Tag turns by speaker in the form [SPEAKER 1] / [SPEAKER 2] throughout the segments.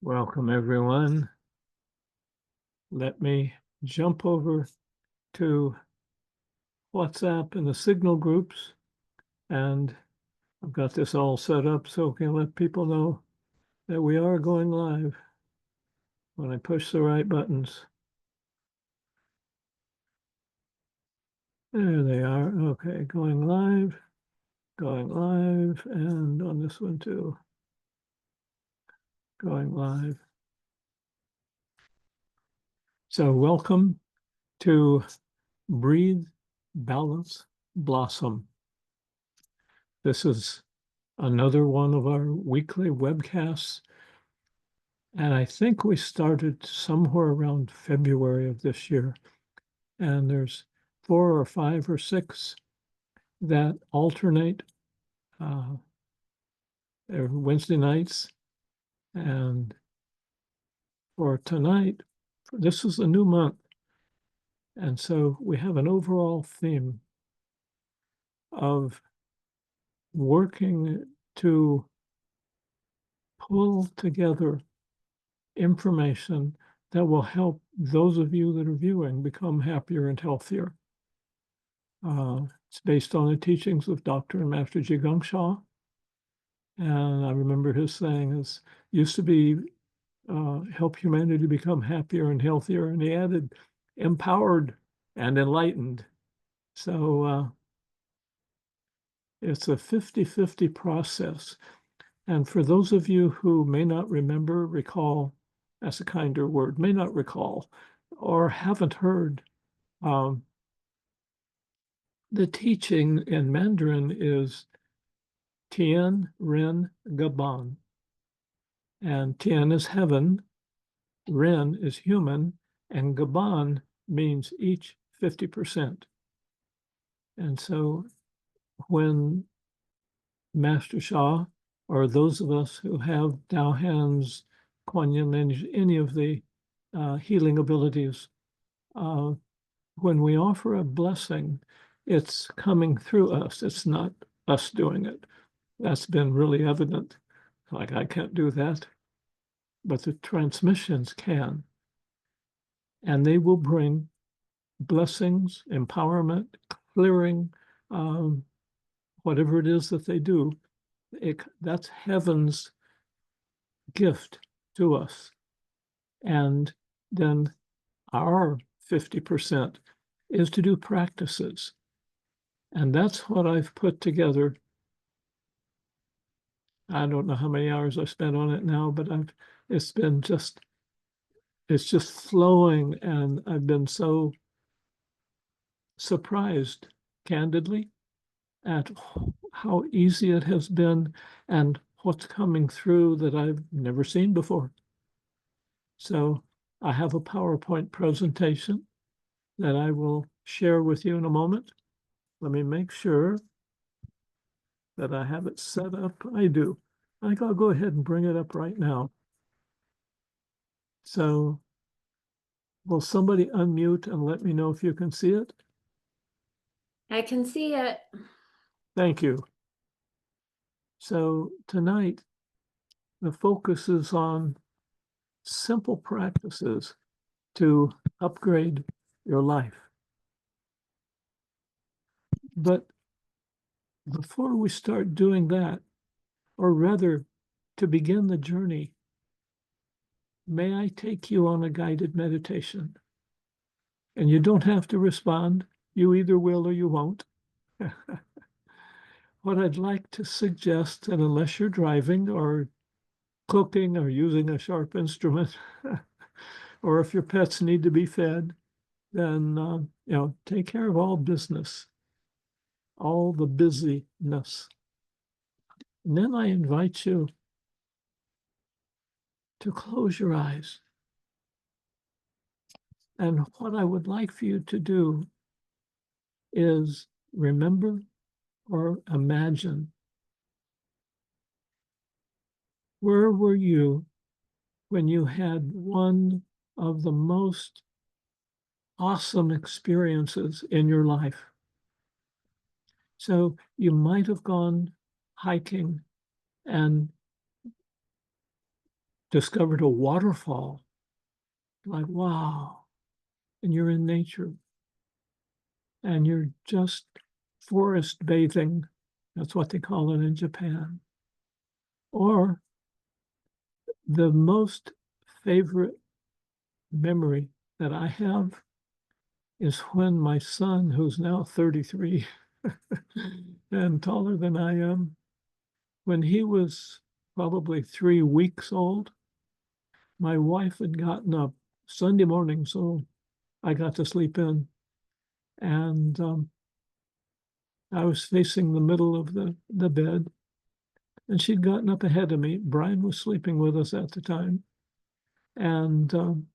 [SPEAKER 1] Welcome, everyone. Let me jump over to WhatsApp and the Signal groups, and I've got this all set up so we can let people know that we are going live when I push the right buttons. There they are. Okay, going live, and on this one too, going live. So welcome to Breathe, Balance, Blossom. This is another one of our weekly webcasts. And I think we started somewhere around February of this year. And there's 4 or 5 or 6 that alternate Wednesday nights. And for tonight, this is a new month. And so we have an overall theme of working to pull together information that will help those of you that are viewing become happier and healthier. It's based on the teachings of Dr. and Master Sha. And I remember his saying is used to be help humanity become happier and healthier. And he added empowered and enlightened. So it's a 50-50 process. And for those of you who may not recall, that's a kinder word, may not recall, or haven't heard, the teaching in Mandarin is Tian, Ren, Gaban. And Tian is heaven, Ren is human, and Gaban means each 50%. And so when Master Sha, or those of us who have Dao Hands, Kuan Yin lineage, any of the healing abilities, when we offer a blessing, it's coming through us. It's not us doing it. That's been really evident. Like, I can't do that, but the transmissions can. And they will bring blessings, empowerment, clearing, whatever it is that they do. That's heaven's gift to us. And then our 50% is to do practices. And that's what I've put together. I don't know how many hours I've spent on it now, but it's just flowing, and I've been so surprised, candidly, at how easy it has been and what's coming through that I've never seen before. So I have a PowerPoint presentation that I will share with you in a moment. Let me make sure that I have it set up. I do. I think I'll go ahead and bring it up right now. So will somebody unmute and let me know if you can see it?
[SPEAKER 2] I can see it.
[SPEAKER 1] Thank you. So tonight, the focus is on simple practices to upgrade your life. But before we start doing that, or rather to begin the journey, may I take you on a guided meditation? And you don't have to respond. You either will or you won't. What I'd like to suggest, and unless you're driving or cooking or using a sharp instrument, or if your pets need to be fed, then take care of all business, all the busyness. And then I invite you to close your eyes. And what I would like for you to do is remember or imagine, where were you when you had one of the most awesome experiences in your life? So you might have gone hiking and discovered a waterfall. Like, wow. And you're in nature. And you're just forest bathing. That's what they call it in Japan. Or the most favorite memory that I have is when my son, who's now 33 and taller than I am, when he was probably 3 weeks old, my wife had gotten up Sunday morning, so I got to sleep in. And I was facing the middle of the bed, and she'd gotten up ahead of me. Brian was sleeping with us at the time. And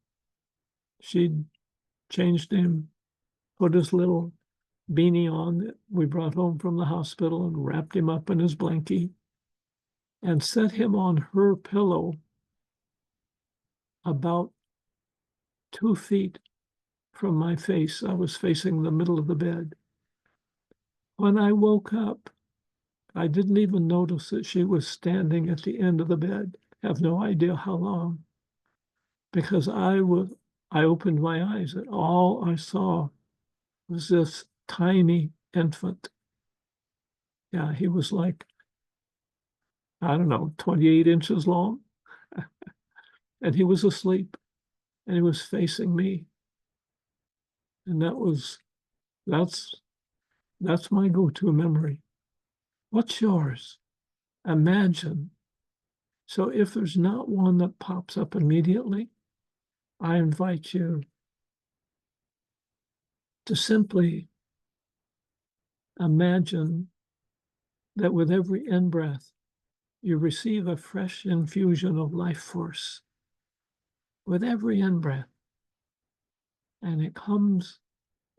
[SPEAKER 1] she'd changed him, put his little beanie on that we brought home from the hospital and wrapped him up in his blankie and set him on her pillow about 2 feet from my face. I was facing the middle of the bed. When I woke up, I didn't even notice that she was standing at the end of the bed. I have no idea how long, because I opened my eyes and all I saw was this tiny infant. Yeah, he was like, I don't know, 28 inches long. And he was asleep and he was facing me. And that's my go-to memory. What's yours? Imagine. So if there's not one that pops up immediately, I invite you to simply imagine that with every in-breath, you receive a fresh infusion of life force with every in-breath, and it comes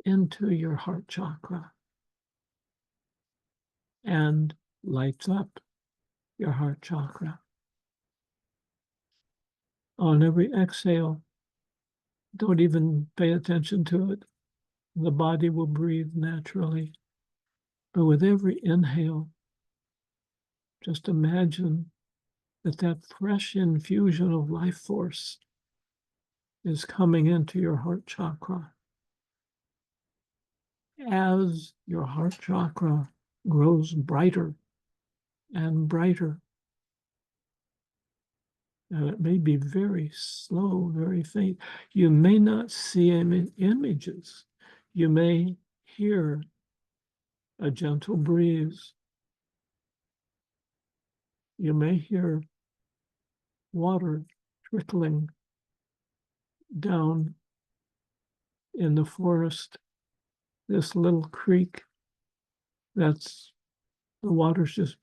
[SPEAKER 1] into your heart chakra and lights up your heart chakra. On every exhale, don't even pay attention to it. The body will breathe naturally. But with every inhale, just imagine that fresh infusion of life force is coming into your heart chakra. As your heart chakra grows brighter and brighter, and it may be very slow, very faint. You may not see images. You may hear a gentle breeze. You may hear water trickling down in the forest, this little creek that's the water's just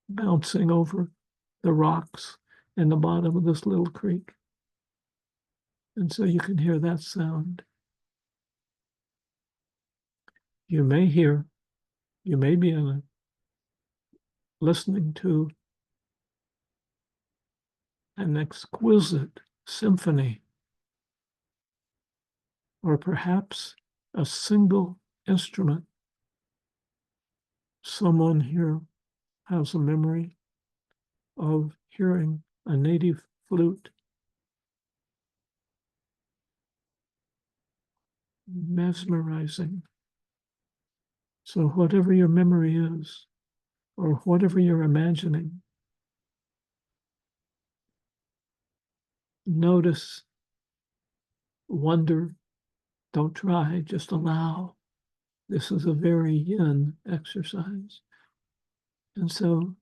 [SPEAKER 1] bouncing over the rocks in the bottom of this little creek. And so you can hear that sound. You may be listening to an exquisite symphony, or perhaps a single instrument. Someone here has a memory of hearing a native flute, mesmerizing. So whatever your memory is, or whatever you're imagining, notice, wonder, don't try, just allow. This is a very yin exercise. And so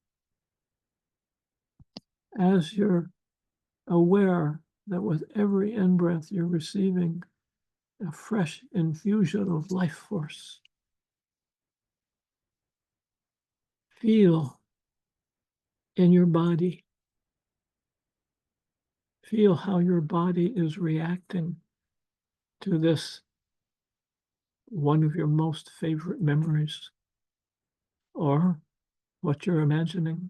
[SPEAKER 1] as you're aware that with every in-breath you're receiving a fresh infusion of life force, feel in your body, feel how your body is reacting to this, one of your most favorite memories, or what you're imagining.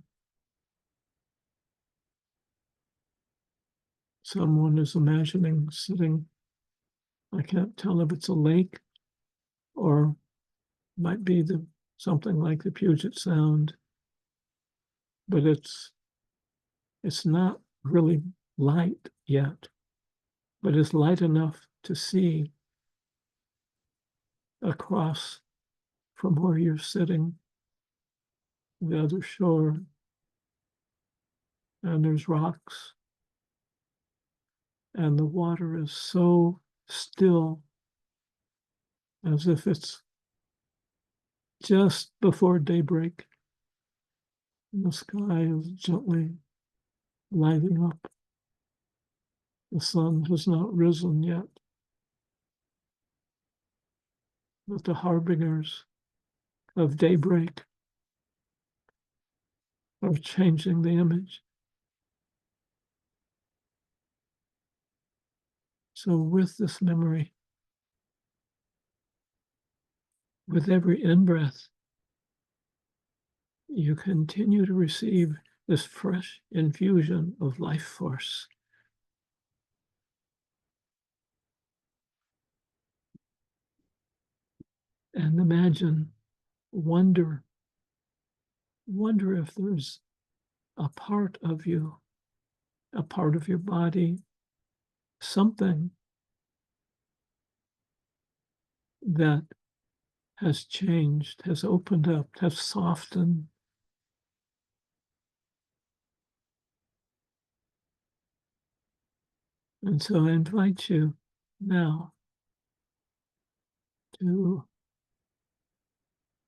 [SPEAKER 1] Someone is imagining sitting, I can't tell if it's a lake or might be something like the Puget Sound, but it's not really light yet, but is light enough to see across from where you're sitting, the other shore, and there's rocks, and the water is so still, as if it's just before daybreak. And the sky is gently lighting up. The sun has not risen yet, but the harbingers of daybreak are changing the image. So with this memory, with every in-breath, you continue to receive this fresh infusion of life force. And imagine, wonder if there's a part of you, a part of your body, something that has changed, has opened up, has softened. And so I invite you now to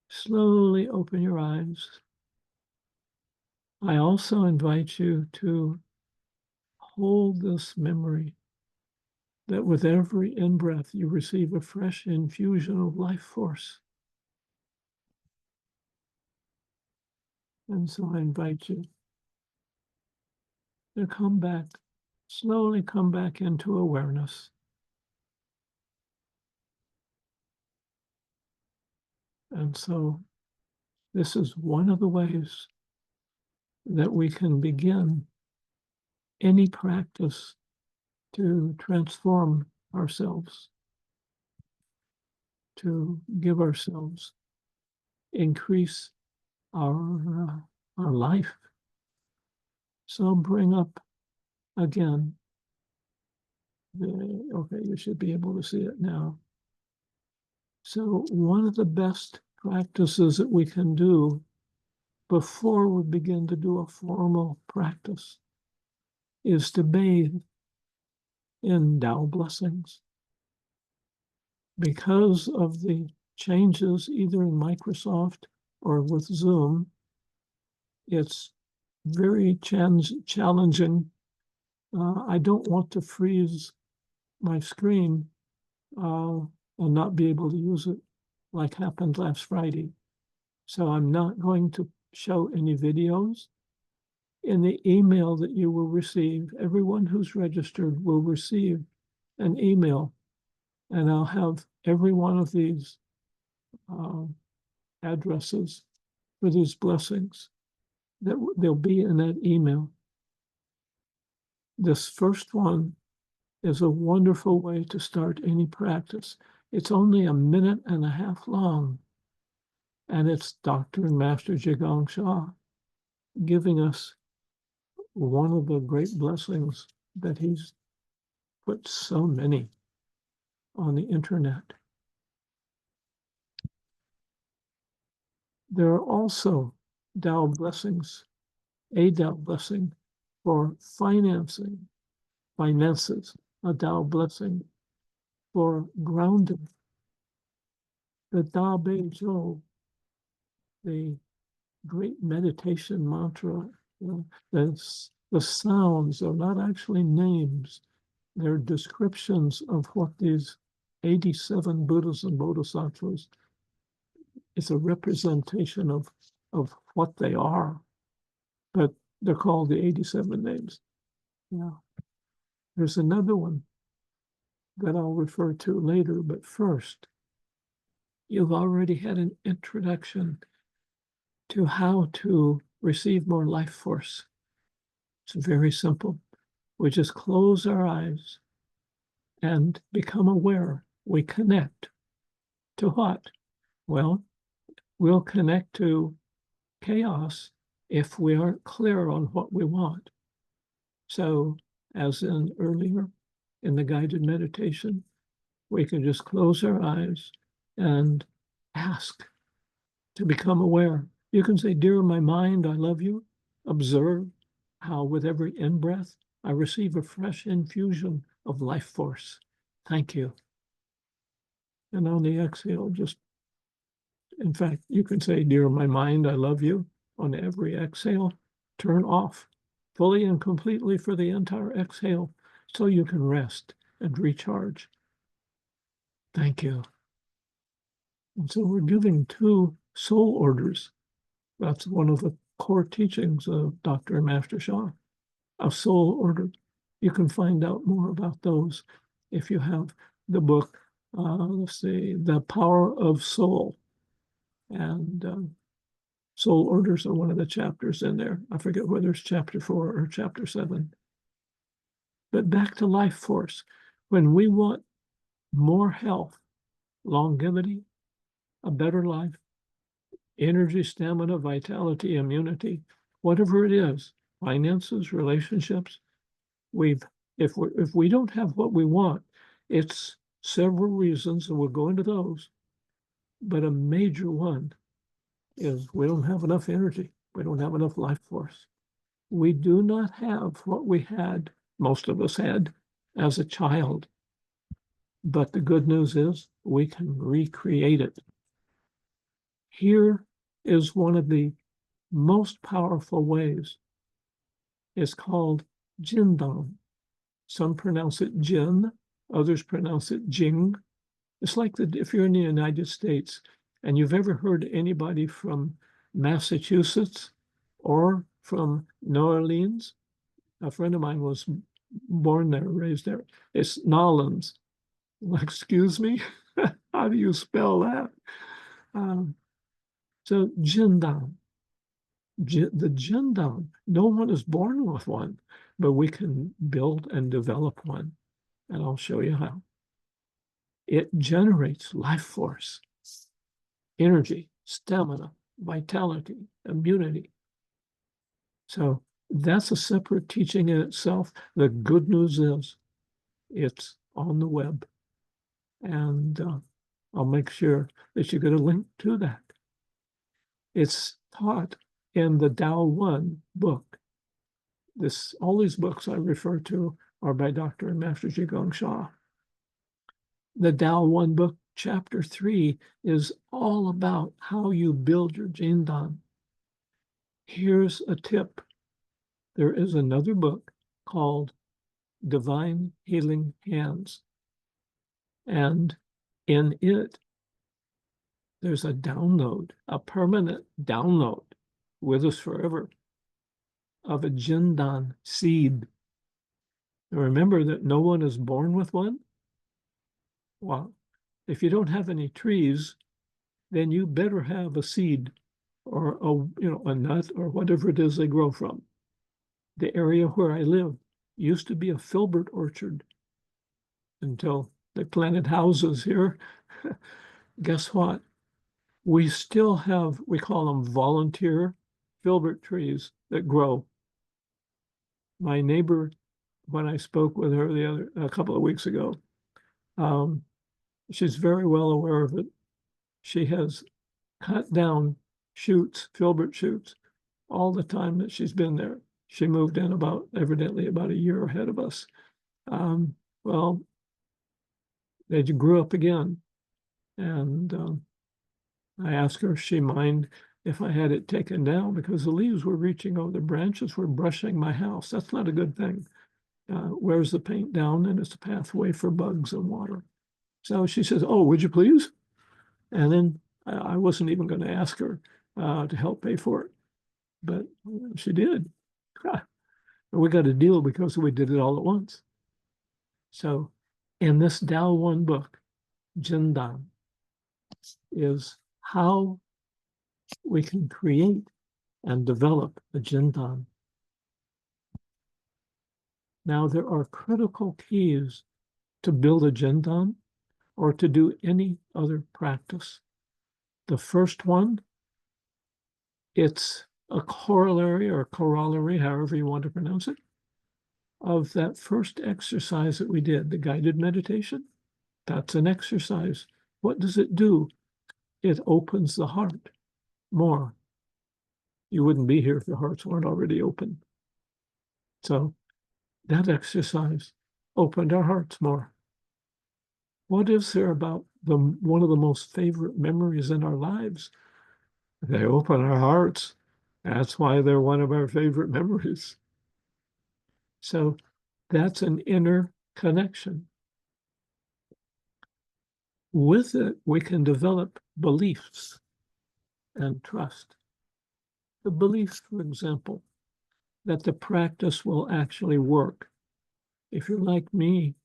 [SPEAKER 1] slowly open your eyes. I also invite you to hold this memory that with every in-breath, you receive a fresh infusion of life force. And so I invite you to come back, slowly come back into awareness. And so this is one of the ways that we can begin any practice to transform ourselves, to give ourselves, increase our life. So bring up again, okay, you should be able to see it now. So one of the best practices that we can do before we begin to do a formal practice is to bathe in Tao blessings. Because of the changes either in Microsoft or with Zoom, it's very challenging. I don't want to freeze my screen and not be able to use it like happened last Friday. So I'm not going to show any videos. In the email that you will receive, everyone who's registered will receive an email, and I'll have every one of these addresses for these blessings that they'll be in that email. This first one is a wonderful way to start any practice. It's only 1.5 minutes long, and it's Dr. and Master Sha giving us one of the great blessings that he's put so many on the internet. There are also Tao blessings, a Tao blessing for finances, a Tao blessing for grounding, the Bei Zhou, the great meditation mantra. The sounds are not actually names, they're descriptions of what these 87 Buddhas and Bodhisattvas, it's a representation of what they are, but they're called the 87 names. Yeah. There's another one that I'll refer to later, but first, you've already had an introduction to how to receive more life force. It's very simple. We just close our eyes and become aware. We connect to what? Well, we'll connect to chaos if we aren't clear on what we want. So as in earlier in the guided meditation, we can just close our eyes and ask to become aware. You can say, "Dear my mind, I love you." Observe how with every in-breath, I receive a fresh infusion of life force. Thank you. And on the exhale, just, in fact, you can say, "Dear my mind, I love you." On every exhale, turn off fully and completely for the entire exhale so you can rest and recharge. Thank you. And so we're giving 2 soul orders. That's one of the core teachings of Dr. and Master Sha, a soul order. You can find out more about those if you have the book, let's see, The Power of Soul. And soul orders are one of the chapters in there. I forget whether it's chapter 4 or chapter 7. But back to life force. When we want more health, longevity, a better life, energy, stamina, vitality, immunity, whatever it is, finances, relationships, if we don't have what we want, it's several reasons, and we'll go into those. But a major one is we don't have enough energy. We don't have enough life force. We do not have what we had, most of us had, as a child. But the good news is we can recreate it. Here is one of the most powerful ways. It's called Jindan. Some pronounce it Jin, others pronounce it Jing. It's like if you're in the United States and you've ever heard anybody from Massachusetts or from New Orleans. A friend of mine was born there, raised there. It's Nolans. Excuse me? How do you spell that? So Jindan. The Jindan, no one is born with one, but we can build and develop one. And I'll show you how. It generates life force, energy, stamina, vitality, immunity. So that's a separate teaching in itself. The good news is it's on the web. And I'll make sure that you get a link to that. It's taught in the Tao 1 book. All these books I refer to are by Dr. and Master Sha. The Tao 1 book, chapter 3, is all about how you build your Jindan. Here's a tip. There is another book called Divine Healing Hands. And in it, there's a download, a permanent download with us forever of a Jindan seed. And remember that no one is born with one. Well, if you don't have any trees, then you better have a seed or a nut or whatever it is they grow from. The area where I live used to be a filbert orchard until they planted houses here. Guess what? We still have, we call them volunteer filbert trees that grow. My neighbor, when I spoke with her a couple of weeks ago, she's very well aware of it. She has cut down shoots, filbert shoots, all the time that she's been there. She moved in evidently about a year ahead of us. Well, they grew up again. And I asked her if she mind if I had it taken down because the leaves were reaching over, the branches were brushing my house. That's not a good thing. Wears the paint down and it's a pathway for bugs and water. So she says, "Oh, would you please?" And then I wasn't even going to ask her to help pay for it, but she did. We got a deal because we did it all at once. So in this Tao 1 book, Jindan is how we can create and develop a Jindan. Now, there are critical keys to build a Jindan or to do any other practice. The first one, it's a corollary or corollary, however you want to pronounce it. of that first exercise that we did, the guided meditation. That's an exercise. What does it do? It opens the heart more. You wouldn't be here if your hearts weren't already open. So that exercise opened our hearts more. What is there about one of the most favorite memories in our lives? They open our hearts. That's why they're one of our favorite memories. So that's an inner connection. With it, we can develop beliefs and trust. The belief, for example, that the practice will actually work. If you're like me,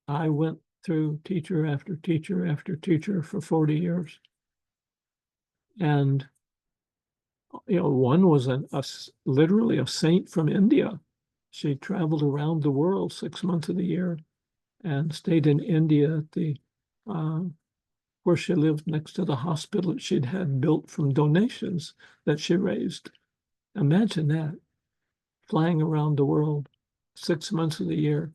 [SPEAKER 1] I went through teacher after teacher after teacher for 40 years. And one was literally a saint from India. She traveled around the world 6 months of the year and stayed in India at where she lived next to the hospital that she'd had built from donations that she raised. Imagine that, flying around the world 6 months of the year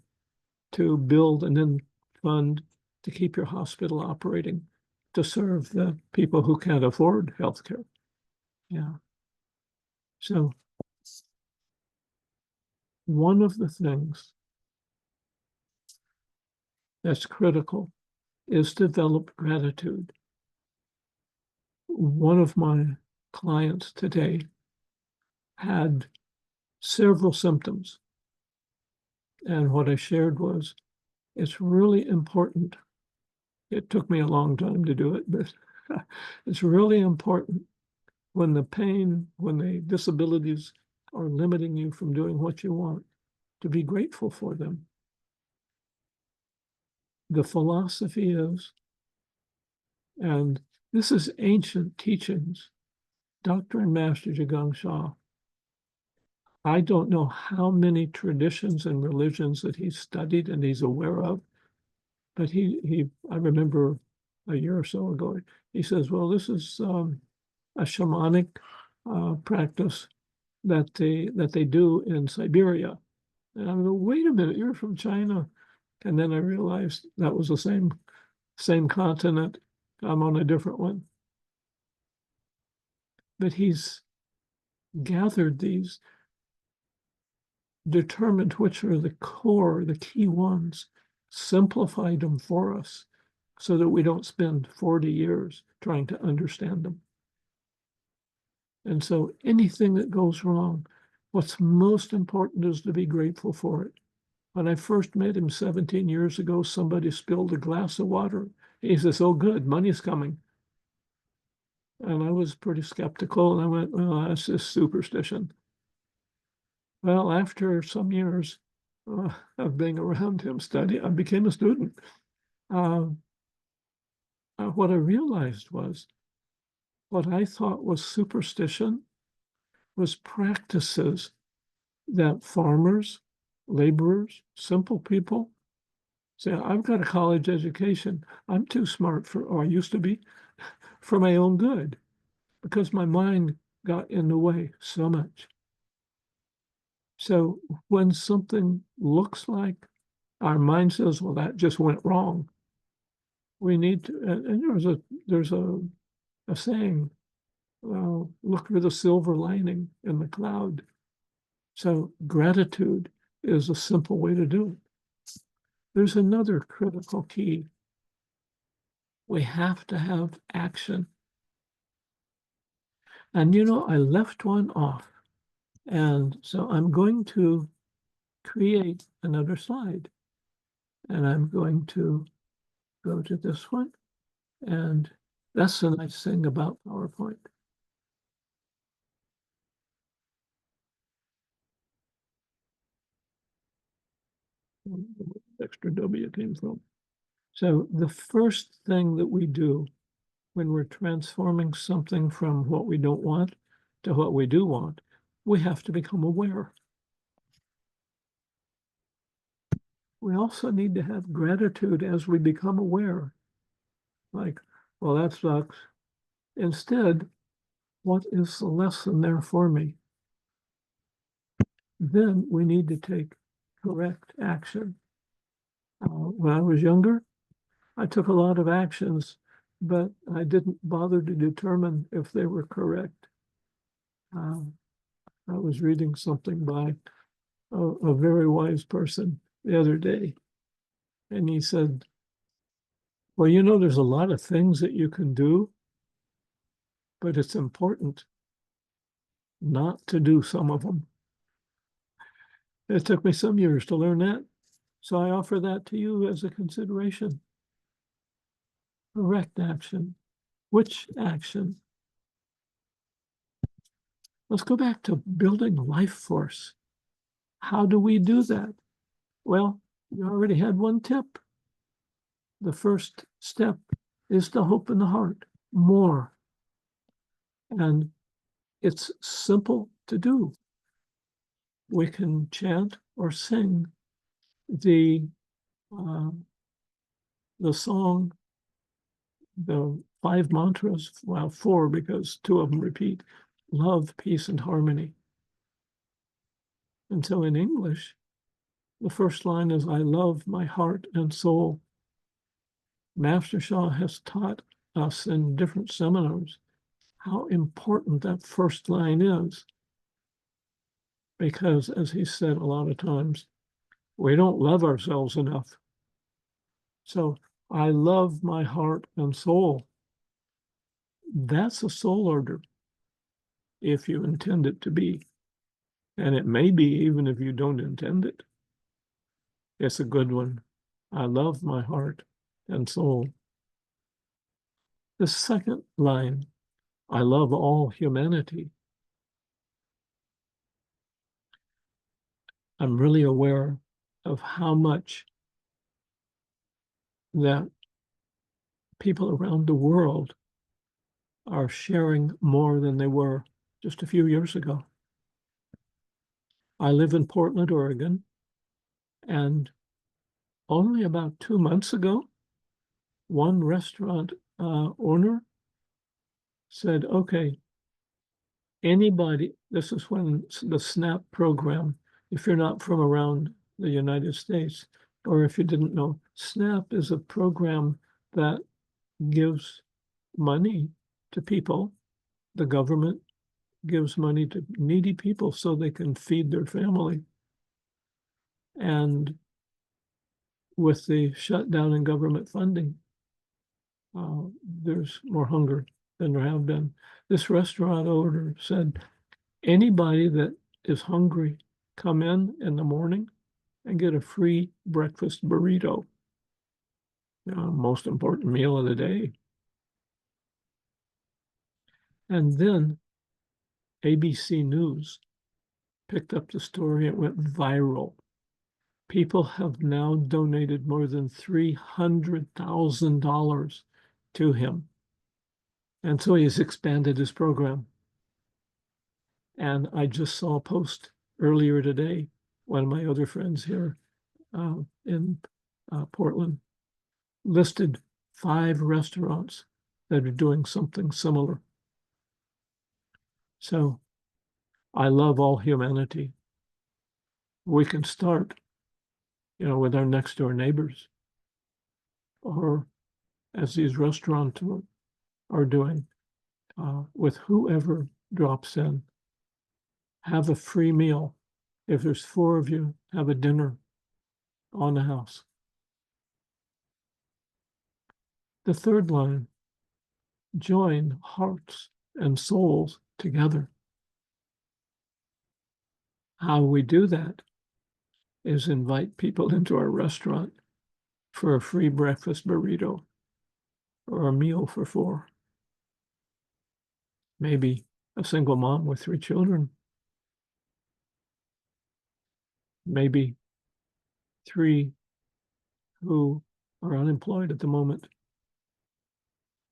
[SPEAKER 1] to build and then fund to keep your hospital operating to serve the people who can't afford healthcare. Yeah. So one of the things that's critical is develop gratitude. One of my clients today had several symptoms. And what I shared was, it's really important. It took me a long time to do it, but it's really important when the pain, when the disabilities are limiting you from doing what you want, to be grateful for them. The philosophy is, and this is ancient teachings, Dr. and Master Sha. I don't know how many traditions and religions that he's studied and he's aware of, but I remember a year or so ago, he says, well, this is a shamanic practice that they do in Siberia. And I'm like, wait a minute, you're from China. And then I realized that was the same continent. I'm on a different one. But he's gathered these, determined which are the core, the key ones, simplified them for us so that we don't spend 40 years trying to understand them. And so anything that goes wrong, what's most important is to be grateful for it. When I first met him 17 years ago, somebody spilled a glass of water. He says, oh, good, money's coming. And I was pretty skeptical. And I went, well, that's just superstition. Well, after some years of being around him, I became a student. What I realized was what I thought was superstition was practices that farmers, laborers, simple people say, I've got a college education. I'm too smart or I used to be, for my own good, because my mind got in the way so much. So when something looks like our mind says, well, that just went wrong, we need to, and there's a saying, look for the silver lining in the cloud. So gratitude is a simple way to do it. There's another critical key. We have to have action. And I left one off. And so I'm going to create another slide. And I'm going to go to this one. And that's the nice thing about PowerPoint. Extra W came from. So the first thing that we do when we're transforming something from what we don't want to what we do want, we have to become aware. We also need to have gratitude as we become aware. Like, well, that sucks. Instead, what is the lesson there for me? then we need to take correct action. When I was younger, I took a lot of actions, but I didn't bother to determine if they were correct. I was reading something by a very wise person the other day, and he said, well, you know, there's a lot of things that you can do, but it's important not to do some of them. It took me some years to learn that, so I offer that to you as a consideration. Correct action. Which action? Let's go back to building life force. How do we do that? Well, you already had one tip. The first step is to hope in the heart more. And it's simple to do. We can chant or sing the song, the 5 mantras, well, 4 because 2 of them repeat, love, peace, and harmony. And so in English, the first line is, I love my heart and soul. Master Sha has taught us in different seminars how important that first line is. Because, as he said a lot of times, we don't love ourselves enough. So, I love my heart and soul. That's a soul order, if you intend it to be. And it may be even if you don't intend it. It's a good one. I love my heart and soul. The second line, I love all humanity. I'm really aware of how much that people around the world are sharing more than they were just a few years ago. I live in Portland, Oregon, and only about 2 months ago, one restaurant owner said, okay, anybody, this is when the SNAP program, if you're not from around the United States, or if you didn't know, SNAP is a program that gives money to people. The government gives money to needy people so they can feed their family. And with the shutdown in government funding, there's more hunger than there have been. This restaurant owner said, anybody that is hungry, come in the morning and get a free breakfast burrito. Most important meal of the day. And then ABC News picked up the story. It went viral. People have now donated more than $300,000 to him. And so he's expanded his program. And I just saw a post earlier today, one of my other friends here in Portland listed 5 restaurants that are doing something similar. So I love all humanity. We can start, with our next door neighbors, or as these restaurants are doing, with whoever drops in. Have a free meal. If there's 4 of you, have a dinner on the house. The third line, join hearts and souls together. How we do that is invite people into our restaurant for a free breakfast burrito or a meal for 4. Maybe a single mom with 3 children. Maybe 3 who are unemployed at the moment,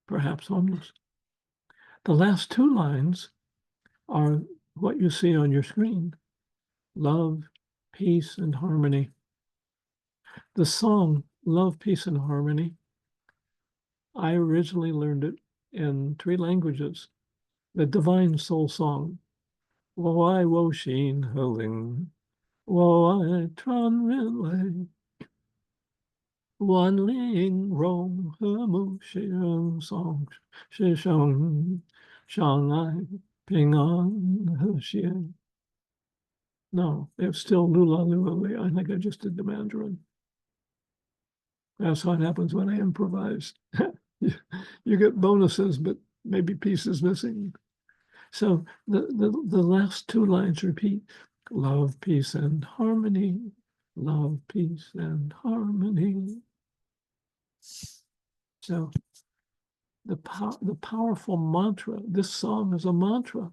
[SPEAKER 1] perhaps homeless. The last 2 lines are what you see on your screen: love, peace, and harmony. The song Love, Peace, and Harmony, I originally learned it in 3 languages. The Divine Soul Song, Wai Wo Shin Heling, wo ai tran ren lei, wan ling rong he mu xiang song shi sheng, shang ai ping an he xian. No, it's still lula lula li. I think I just did the Mandarin. That's what happens when I improvise. You get bonuses, but maybe pieces missing. So the last two lines repeat: love, peace, and harmony. Love, peace, and harmony. So the powerful mantra. This song is a mantra,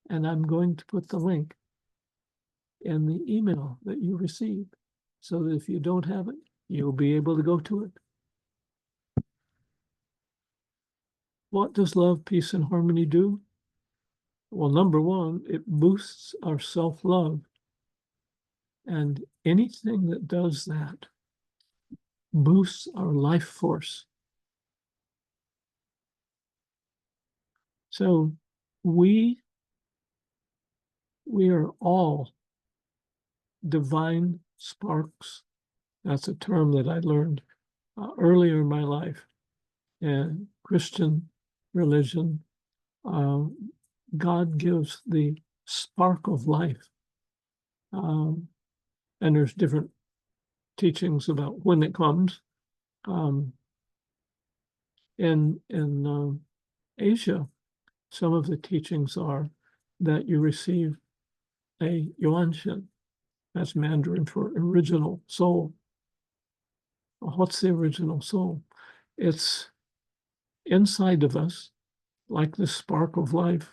[SPEAKER 1] and I'm going to put the link in the email that you receive, so that if you don't have it, you'll be able to go to it. What does love, peace, and harmony do? Well, number one, it boosts our self-love. And anything that does that boosts our life force. So we are all divine sparks. That's a term that I learned earlier in my life. In Christian religion, God gives the spark of life. And there's different teachings about when it comes. In Asia, some of the teachings are that you receive a yuanshen, that's Mandarin for original soul. What's the original soul? It's inside of us, like the spark of life.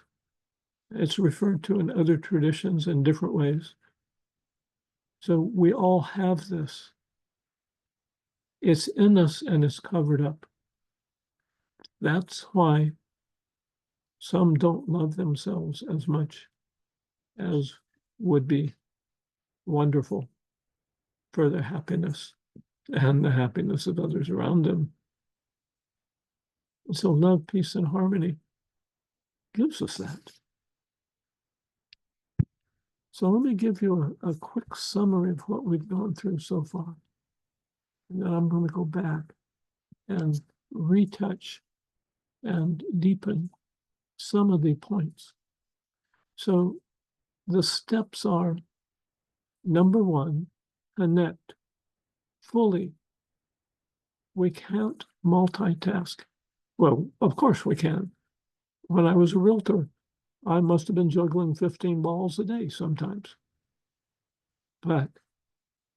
[SPEAKER 1] It's referred to in other traditions in different ways. So we all have this. It's in us and it's covered up. That's why some don't love themselves as much as would be wonderful for their happiness and the happiness of others around them. So love, peace, and harmony gives us that. So let me give you a quick summary of what we've gone through so far. And then I'm going to go back and retouch and deepen some of the points. So the steps are, number one, connect fully. We can't multitask. Well, of course we can. When I was a realtor, I must have been juggling 15 balls a day sometimes. But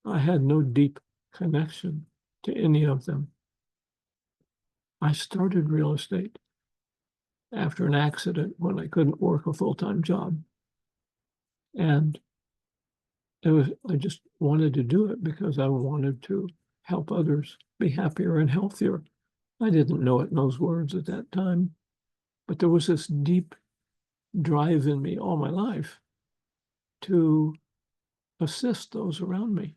[SPEAKER 1] I had no deep connection to any of them. I started real estate after an accident when I couldn't work a full-time job. And I just wanted to do it because I wanted to help others be happier and healthier. I didn't know it in those words at that time, but there was this deep drive in me all my life to assist those around me.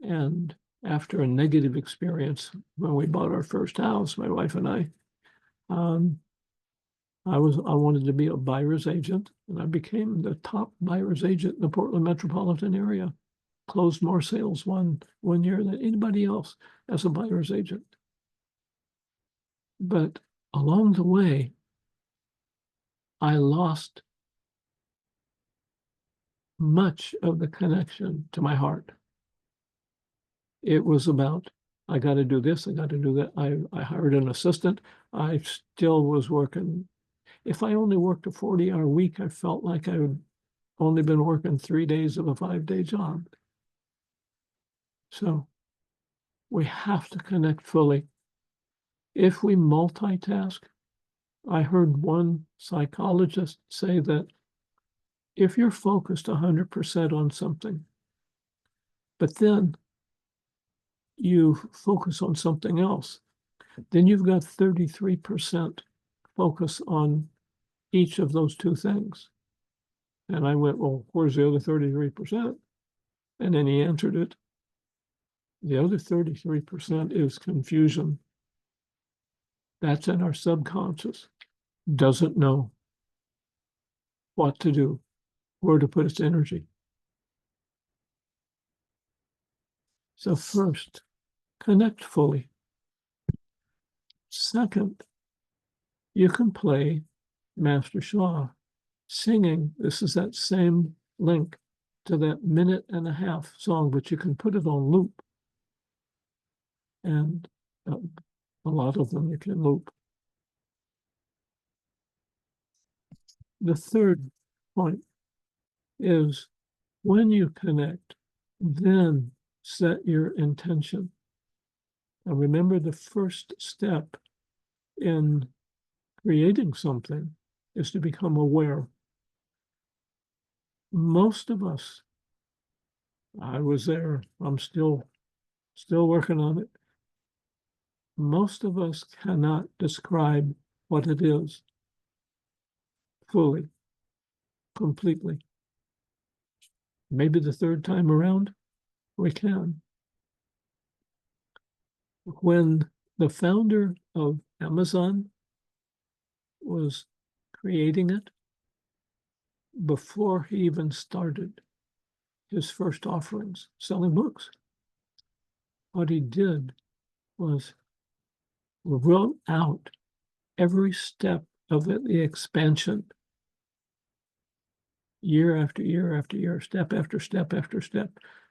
[SPEAKER 1] And after a negative experience when we bought our first house, my wife and I wanted to be a buyer's agent, and I became the top buyer's agent in the Portland metropolitan area. Closed more sales one year than anybody else as a buyer's agent. But along the way, I lost much of the connection to my heart. It was about, I got to do this, I got to do that. I hired an assistant. I still was working. If I only worked a 40-hour week, I felt like I had only been working 3 days of a 5-day job. So we have to connect fully. If we multitask, I heard one psychologist say that if you're focused 100% on something, but then you focus on something else, then you've got 33% focus on each of those two things. And I went, well, where's the other 33%? And then he answered it. The other 33% is confusion. That's in our subconscious. Doesn't know what to do, where to put its energy. So first, connect fully. Second, you can play Master Sha singing. This is that same link to that 1.5-minute song, but you can put it on loop. And a lot of them you can loop. The third point is when you connect, then set your intention. Now remember, the first step in creating something is to become aware. Most of us, I was there, I'm still working on it. Most of us cannot describe what it is fully, completely. Maybe the third time around, we can. When the founder of Amazon was creating it, before he even started his first offerings, selling books, what he did was wrote out every step of the expansion, year after year after year, step after step after step,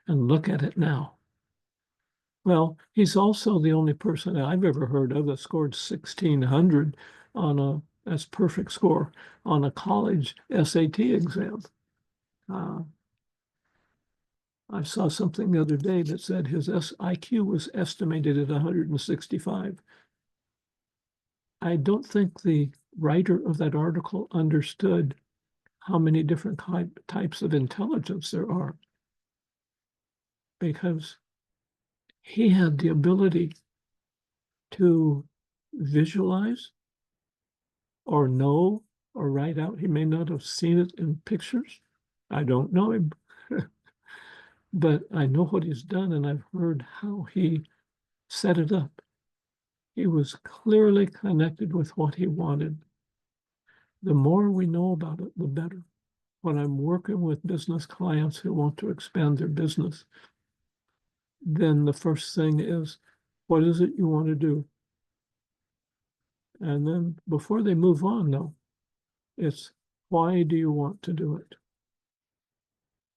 [SPEAKER 1] and look at it now. Well, he's also the only person I've ever heard of that scored 1,600 on that's perfect score, on a college SAT exam. I saw something the other day that said his IQ was estimated at 165. I don't think the writer of that article understood how many different types of intelligence there are, because he had the ability to visualize or know or write out. He may not have seen it in pictures. I don't know him, but I know what he's done, and I've heard how he set it up. He was clearly connected with what he wanted. The more we know about it, the better. When I'm working with business clients who want to expand their business, then the first thing is, what is it you want to do? And then before they move on, though, it's why do you want to do it?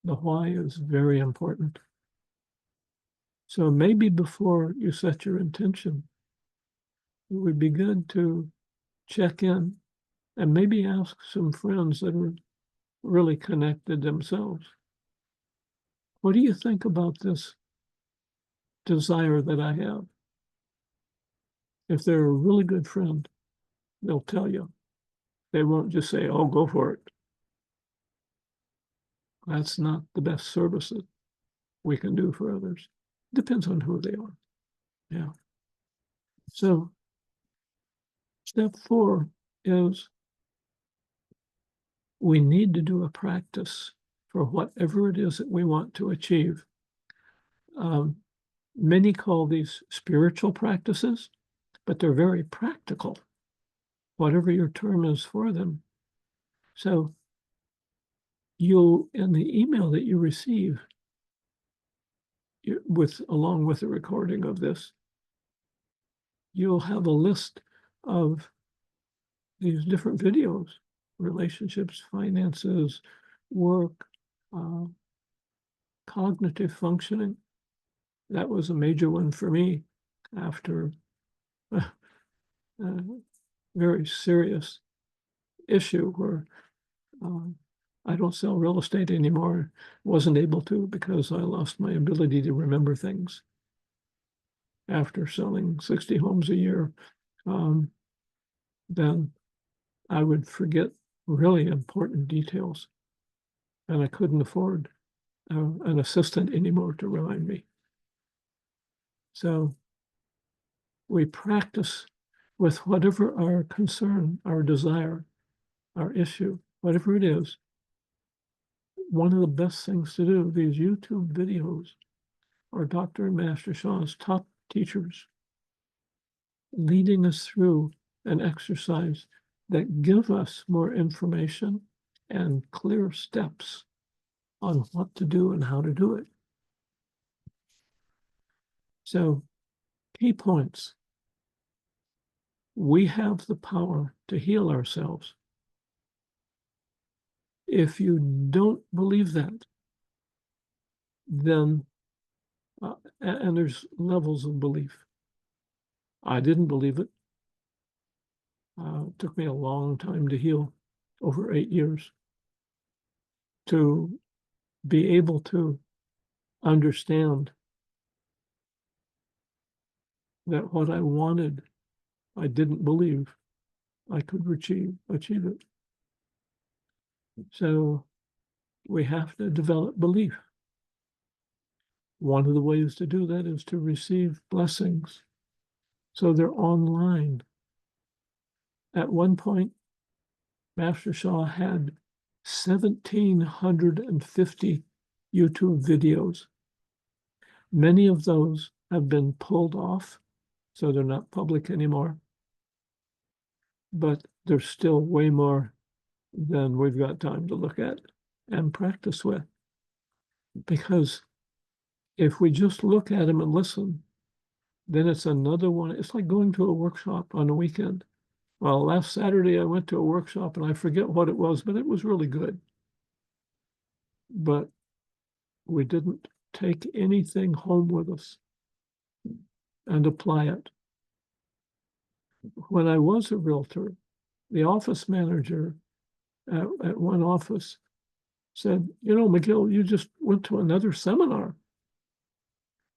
[SPEAKER 1] The why is very important. So maybe before you set your intention, it would be good to check in and maybe ask some friends that are really connected themselves. What do you think about this desire that I have? If they're a really good friend, they'll tell you. They won't just say, oh, go for it. That's not the best service that we can do for others. Depends on who they are. Yeah. So step 4 is we need to do a practice for whatever it is that we want to achieve. Many call these spiritual practices, but they're very practical, whatever your term is for them. So you'll, in the email that you receive, along with the recording of this, you'll have a list of these different videos: relationships, finances, work, cognitive functioning. That was a major one for me after a very serious issue where I don't sell real estate anymore. Wasn't able to because I lost my ability to remember things. After selling 60 homes a year, then I would forget really important details, and I couldn't afford an assistant anymore to remind me. So we practice with whatever our concern, our desire, our issue, whatever it is. One of the best things to do, these YouTube videos are Dr. and Master Sha's top teachers leading us through an exercise that give us more information and clear steps on what to do and how to do it. So, key points. We have the power to heal ourselves. If you don't believe that, then, and there's levels of belief. I didn't believe it. It took me a long time to heal, over 8 years, to be able to understand that what I wanted, I didn't believe I could achieve it. So we have to develop belief. One of the ways to do that is to receive blessings. So they're online. At one point, Master Sha had 1,750 YouTube videos. Many of those have been pulled off, so they're not public anymore. But there's still way more than we've got time to look at and practice with. Because if we just look at them and listen, then it's another one. It's like going to a workshop on a weekend. Well, last Saturday I went to a workshop and I forget what it was, but it was really good. But we didn't take anything home with us and apply it. When I was a realtor, the office manager at one office said, "You know, McGill, you just went to another seminar."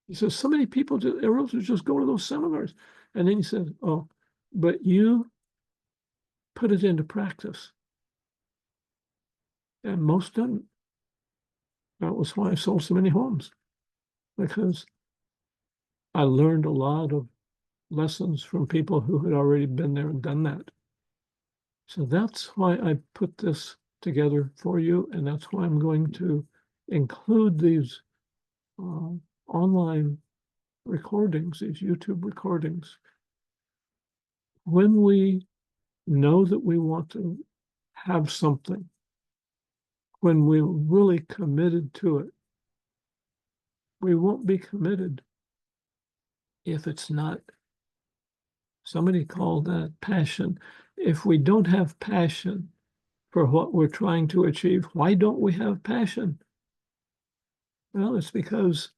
[SPEAKER 1] He says, "So many people, realtors just go to those seminars." And then he said, "Oh, but you put it into practice." And most didn't. That was why I sold so many homes, because I learned a lot of lessons from people who had already been there and done that. So that's why I put this together for you, and that's why I'm going to include these online recordings, these YouTube recordings. When we know that we want to have something, when we're really committed to it, we won't be committed if it's not, somebody called that passion. If we don't have passion for what we're trying to achieve, why don't we have passion? Well, it's because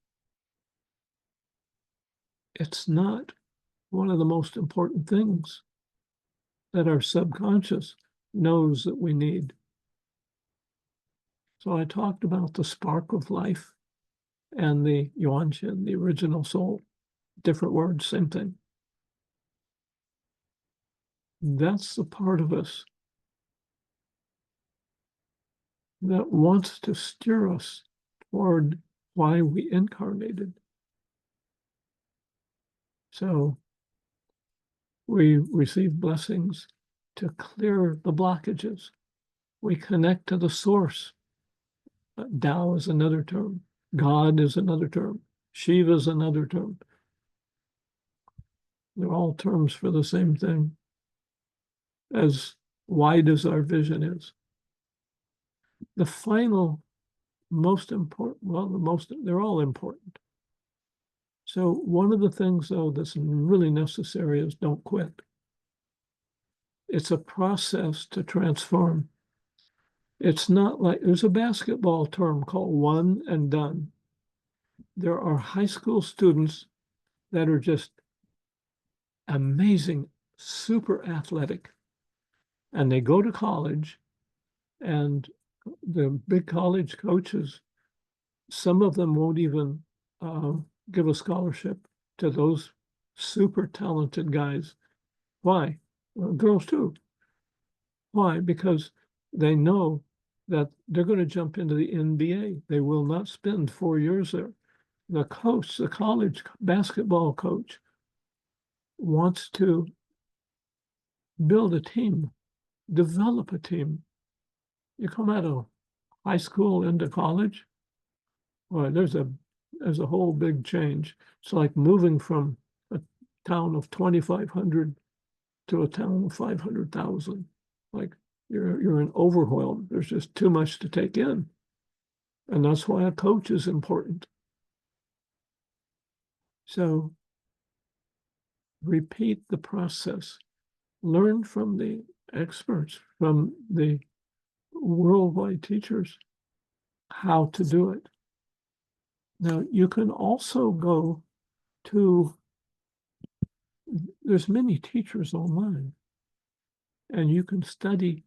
[SPEAKER 1] it's not one of the most important things that our subconscious knows that we need. So I talked about the spark of life and the Yuanqin, the original soul. Different words, same thing. That's the part of us that wants to steer us toward why we incarnated. So we receive blessings to clear the blockages. We connect to the source. Tao is another term. God is another term. Shiva is another term. They're all terms for the same thing, as wide as our vision is. The final, most important, well, they're all important. So one of the things, though, that's really necessary is don't quit. It's a process to transform. It's not like, there's a basketball term called one and done. There are high school students that are just amazing, super athletic, and they go to college, and the big college coaches, some of them won't even give a scholarship to those super talented guys. Why? Well, girls too. Why? Because they know that they're going to jump into the NBA. They will not spend 4 years there. The coach, the college basketball coach, wants to build a team, develop a team. You come out of high school into college, well, there's a whole big change. It's like moving from a town of 2,500 to a town of 500,000. Like you're an overwhelm. There's just too much to take in. And that's why a coach is important. So repeat the process. Learn from the experts, from the worldwide teachers, how to do it. Now, you can also go to, there's many teachers online, and you can study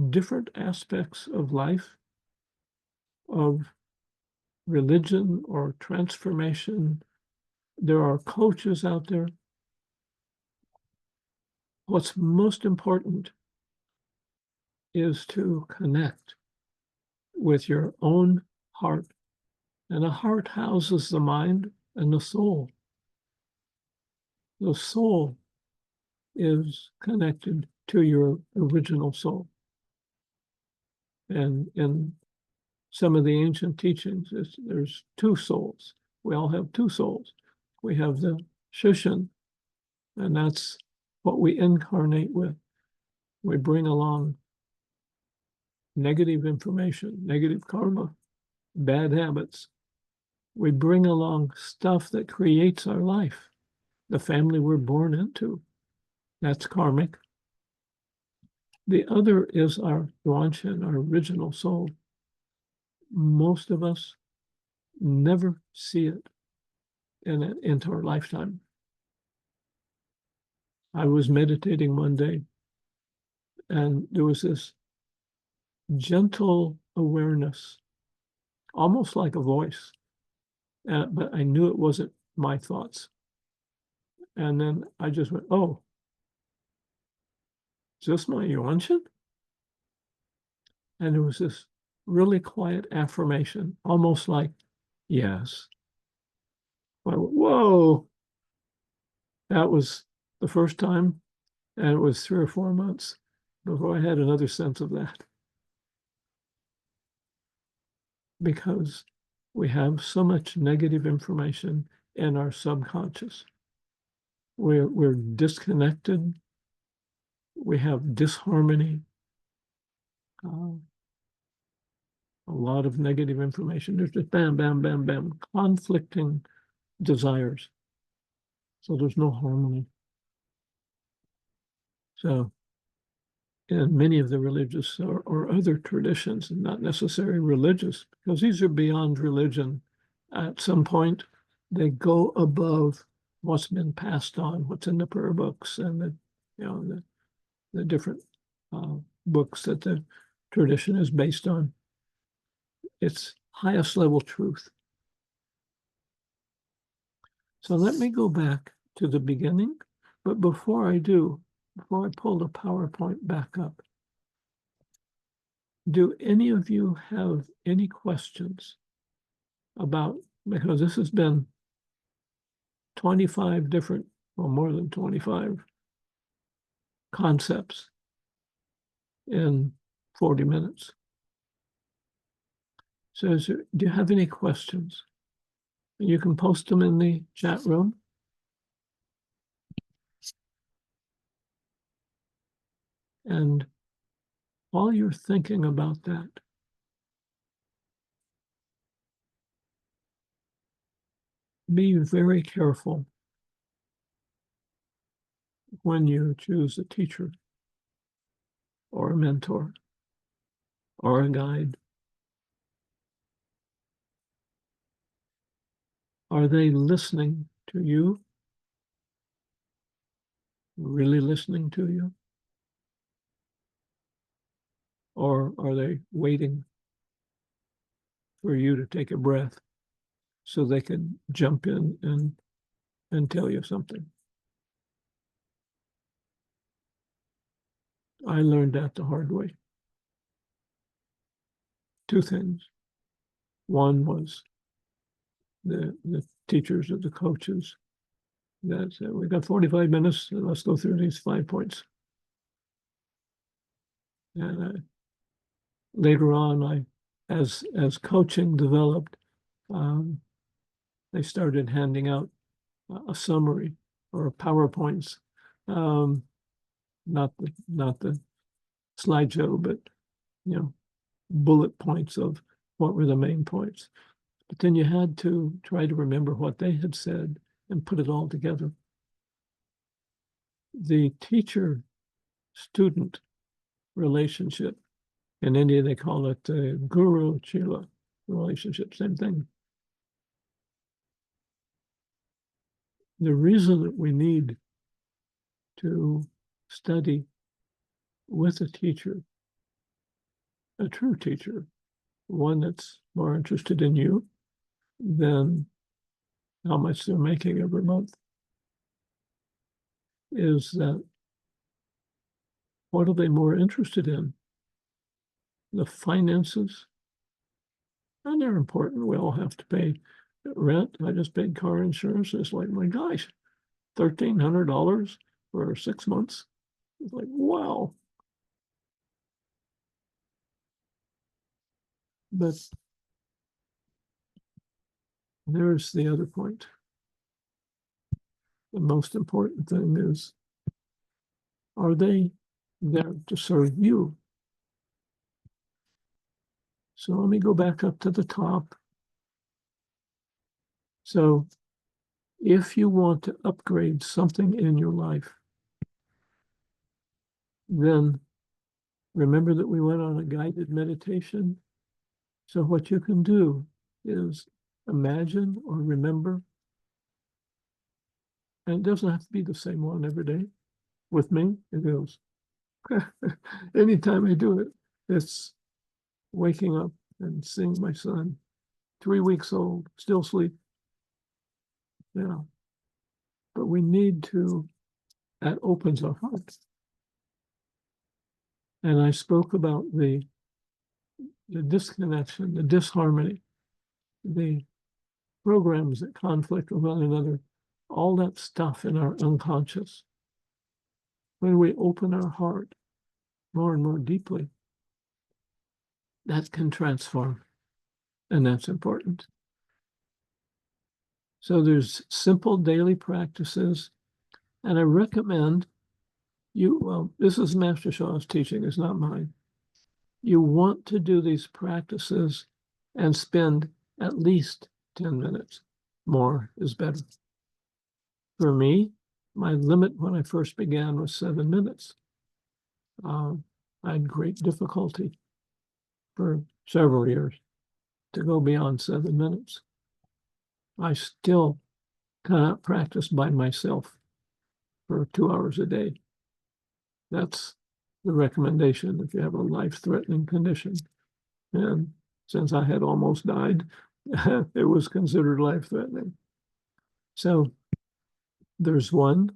[SPEAKER 1] different aspects of life, of religion or transformation. There are coaches out there. What's most important is to connect with your own heart. And the heart houses the mind and the soul. The soul is connected to your original soul. And in some of the ancient teachings, there's two souls. We all have two souls. We have the Shushan, and that's what we incarnate with. We bring along negative information, negative karma, bad habits. We bring along stuff that creates our life, the family we're born into. That's karmic. The other is our Yuanshan, our original soul. Most of us never see it into our lifetime. I was meditating one day, and there was this gentle awareness, almost like a voice, but I knew it wasn't my thoughts. And then I just went, oh, is this my Yuanshan? And there was this really quiet affirmation, almost like, yes. I went, whoa. That was the first time, and it was 3 or 4 months before I had another sense of that. Because we have so much negative information in our subconscious. We're disconnected. We have disharmony. A lot of negative information. There's just bam, bam, bam, bam, conflicting desires. So there's no harmony. So in many of the religious or other traditions, not necessarily religious, because these are beyond religion, at some point they go above what's been passed on, what's in the prayer books and the different books that the tradition is based on. It's highest level truth. So let me go back to the beginning, but before I do, before I pull the PowerPoint back up, do any of you have any questions about, because this has been 25 different, or more than 25 concepts in 40 minutes. So do you have any questions? You can post them in the chat room. And while you're thinking about that, be very careful when you choose a teacher or a mentor or a guide. Are they listening to you? Really listening to you? Or are they waiting for you to take a breath so they can jump in and tell you something? I learned that the hard way. 2 things. One was the teachers or the coaches that said, we've got 45 minutes, and let's go through these 5 points. And later on, as coaching developed, they started handing out a summary or PowerPoints, not the slideshow, but bullet points of what were the main points. But then you had to try to remember what they had said and put it all together. The teacher-student relationship, in India they call it the guru-chela relationship, same thing. The reason that we need to study with a teacher, a true teacher, one that's more interested in you than how much they're making every month, is that what are they more interested in? The finances, and they're important. We all have to pay rent. I just paid car insurance. It's like, my gosh, $1,300 for 6 months. It's like, wow. But there's the other point. The most important thing is, are they there to serve you? So let me go back up to the top. So if you want to upgrade something in your life, then remember that we went on a guided meditation. So what you can do is imagine or remember, and it doesn't have to be the same one every day. With me, it is. Anytime I do it, it's waking up and seeing my son, 3 weeks old, still asleep. Yeah. But we need to, that opens our heart. And I spoke about the disconnection, the disharmony, the programs that conflict with one another, all that stuff in our unconscious. When we open our heart more and more deeply, that can transform, and that's important. So there's simple daily practices, and I recommend you, well, this is Master Sha's teaching, it's not mine. You want to do these practices and spend at least 10 minutes. More is better. For me, my limit when I first began was 7 minutes. I had great difficulty for several years to go beyond 7 minutes. I still cannot practice by myself for 2 hours a day. That's the recommendation if you have a life-threatening condition. And since I had almost died, it was considered life-threatening. So there's one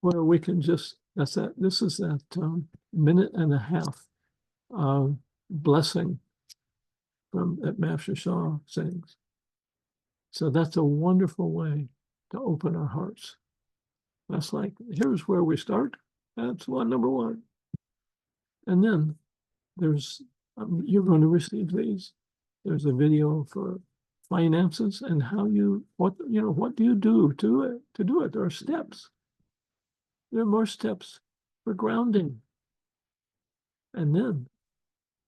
[SPEAKER 1] where we can just, this is that minute and a half blessing from that Master Sha sings. So that's a wonderful way to open our hearts. That's like, here's where we start. That's number one. And then there's, you're going to receive these. There's a video for finances and how what do you do to do it? There are steps. There are more steps for grounding. And then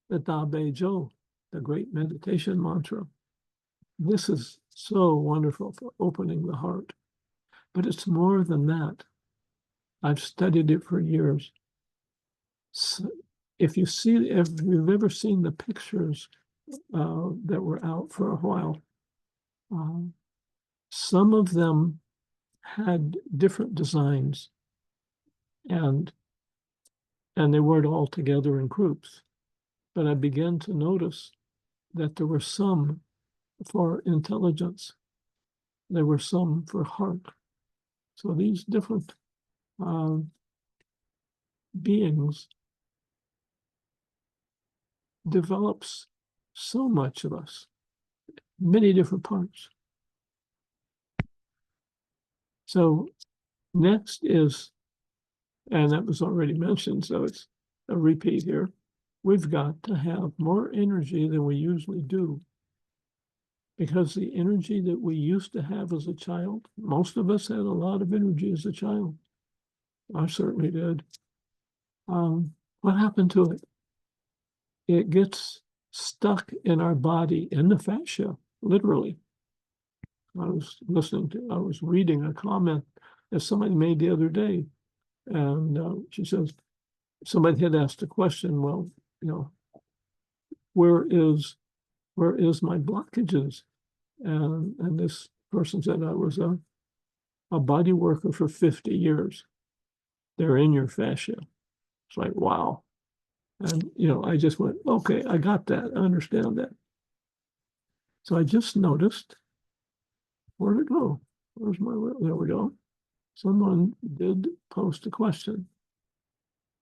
[SPEAKER 1] the Bei Zhou, the great meditation mantra. This is so wonderful for opening the heart. But it's more than that. I've studied it for years. So if you've ever seen the pictures that were out for a while, some of them had different designs, and they weren't all together in groups. But I began to notice that there were some for intelligence, there were some for heart. So these different beings develops so much of us, many different parts. So next is, and that was already mentioned, so it's a repeat here, we've got to have more energy than we usually do. Because the energy that we used to have as a child, most of us had a lot of energy as a child. I certainly did. What happened to it? It gets stuck in our body, in the fascia, literally. I was reading a comment that somebody made the other day, and she says, somebody had asked a question, well, where is my blockages? And this person said, I was a body worker for 50 years. They're in your fascia. It's like, wow. And, I just went, okay, I got that. I understand that. So I just noticed, where'd it go? There we go. Someone did post a question.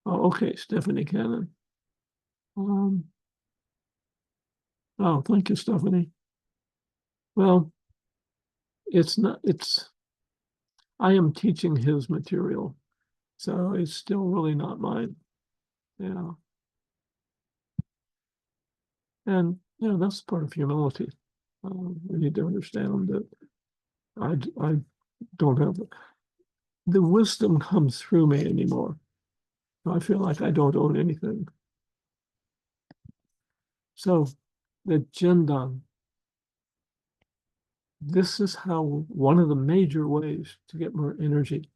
[SPEAKER 1] Oh, okay, Stephanie Cannon. Oh, thank you, Stephanie. Well, I am teaching his material, so it's still really not mine. Yeah. And, that's part of humility. We need to understand that I don't have the wisdom comes through me anymore. I feel like I don't own anything. So the Jindan, this is how one of the major ways to get more energy.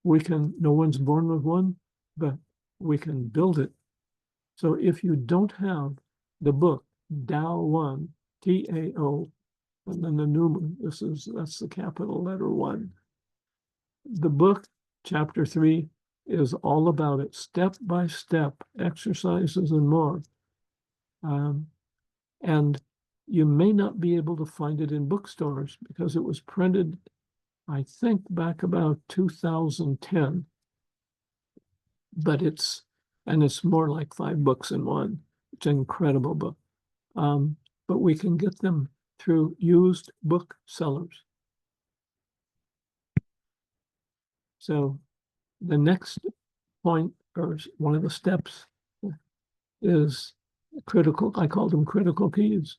[SPEAKER 1] No one's born with one, but we can build it. So if you don't have the book, Tao 1, Tao, and then the numeral, that's the capital letter 1. The book, chapter 3, is all about it, step by step, exercises and more. And you may not be able to find it in bookstores because it was printed, I think, back about 2010. But it's more like 5 books in one. It's an incredible book. But we can get them through used book sellers. So the next point, or one of the steps, is critical. I call them critical keys.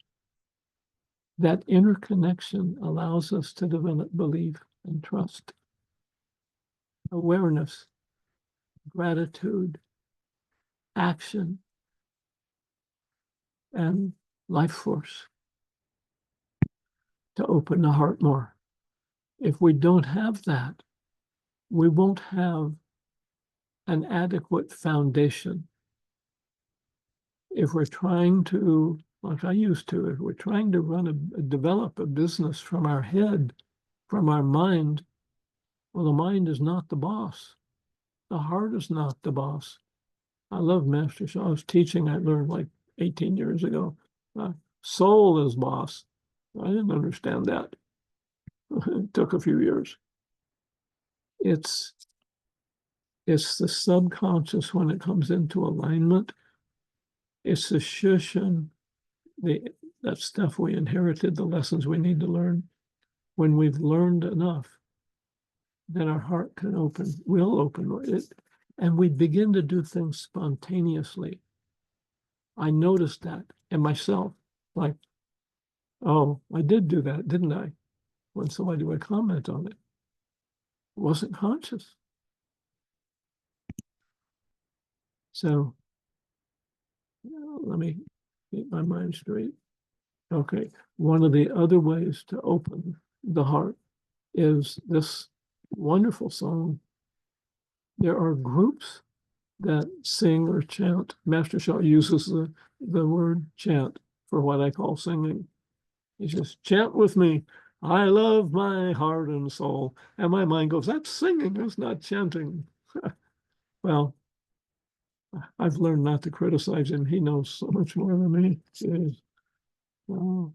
[SPEAKER 1] That interconnection allows us to develop belief and trust, awareness, gratitude, action, and life force to open the heart more. If we don't have that, we won't have an adequate foundation. If we're trying to, like I used to, if we're trying to develop a business from our head, from our mind, well, the mind is not the boss. The heart is not the boss. I love Master Sha's teaching I learned like 18 years ago. Soul is boss. I didn't understand that. It took a few years. It's the subconscious when it comes into alignment. It's the shushan, that stuff we inherited, the lessons we need to learn. When we've learned enough, then our heart will open it, and we begin to do things spontaneously. I noticed that in myself, like, oh, I did do that, didn't I? When somebody would comment on it. It wasn't conscious. So let me keep my mind straight. Okay, one of the other ways to open the heart is this wonderful song. There are groups that sing or chant. Master Sha uses the word chant for what I call singing. He says, chant with me. I love my heart and soul. And my mind goes, that's singing, that's not chanting. Well, I've learned not to criticize him. He knows so much more than me. So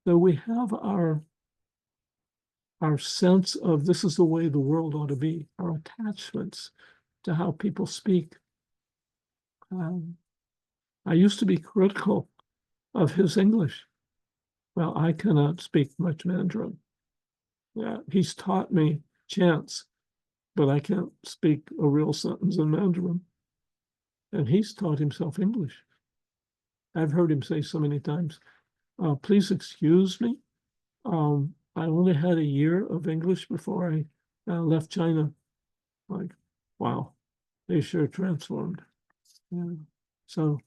[SPEAKER 1] we have our sense of this is the way the world ought to be, our attachments to how people speak. I used to be critical of his English. Well, I cannot speak much Mandarin. Yeah, he's taught me chants, but I can't speak a real sentence in Mandarin. And he's taught himself English. I've heard him say so many times, please excuse me. I only had a year of English before I left China. Like, wow, they sure transformed. Yeah. So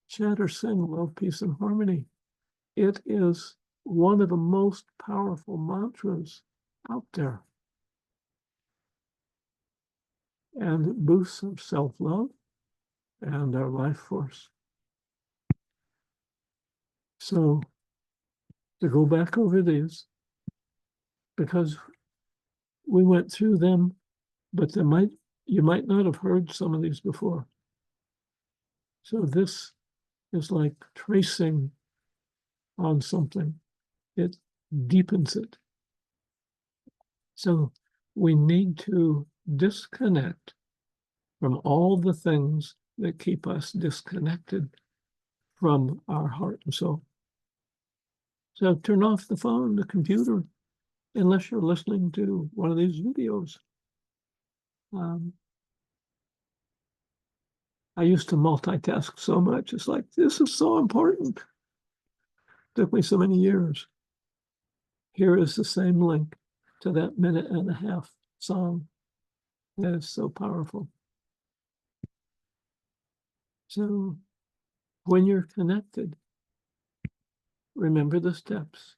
[SPEAKER 1] chant or sing, love, peace, and harmony. It is one of the most powerful mantras out there. And it boosts our self-love and our life force. So to go back over these, because we went through them, but you might not have heard some of these before. So this is like tracing on something. It deepens it. So we need to disconnect from all the things that keep us disconnected from our heart and soul. So turn off the phone, the computer, unless you're listening to one of these videos. I used to multitask so much. It's like, this is so important. Took me so many years. Here is the same link to that 1.5-minute song. That is so powerful. So when you're connected, remember the steps.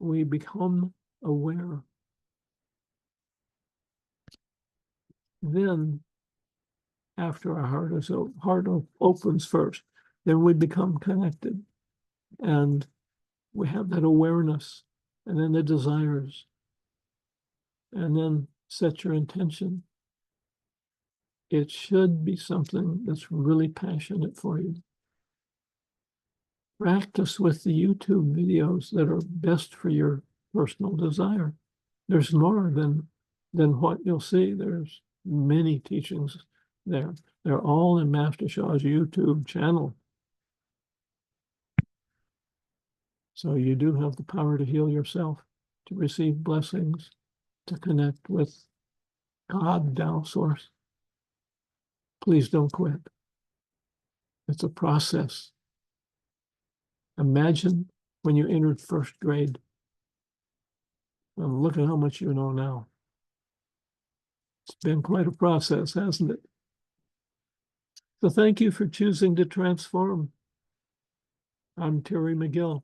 [SPEAKER 1] We become aware. Then, after our heart opens first, then we become connected. And we have that awareness, and then the desires, and then set your intention. It should be something that's really passionate for you. Practice with the YouTube videos that are best for your personal desire. There's more than what you'll see. There's many teachings there. They're all in Master Sha's YouTube channel. So you do have the power to heal yourself, to receive blessings, to connect with God, Tao, Source. Please don't quit. It's a process. Imagine when you entered first grade. And look at how much you know now. It's been quite a process, hasn't it? So thank you for choosing to transform. I'm Terry McGill.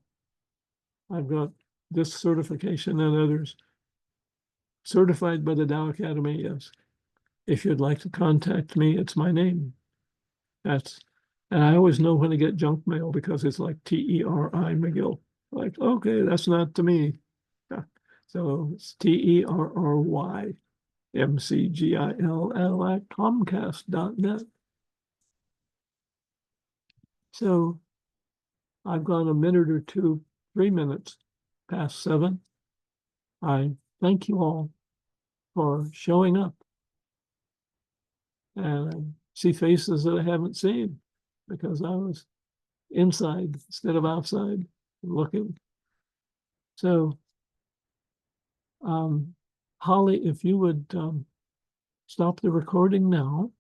[SPEAKER 1] I've got this certification and others. Certified by the Tao Academy, yes. If you'd like to contact me, it's my name. And I always know when to get junk mail because it's like TERI McGill. Like, okay, that's not to me. Yeah. So it's TERRY MCGILL@comcast.net. So I've gone a minute or two, 3 minutes past 7. I thank you all for showing up. And I see faces that I haven't seen because I was inside instead of outside looking. So, Holly, if you would stop the recording now.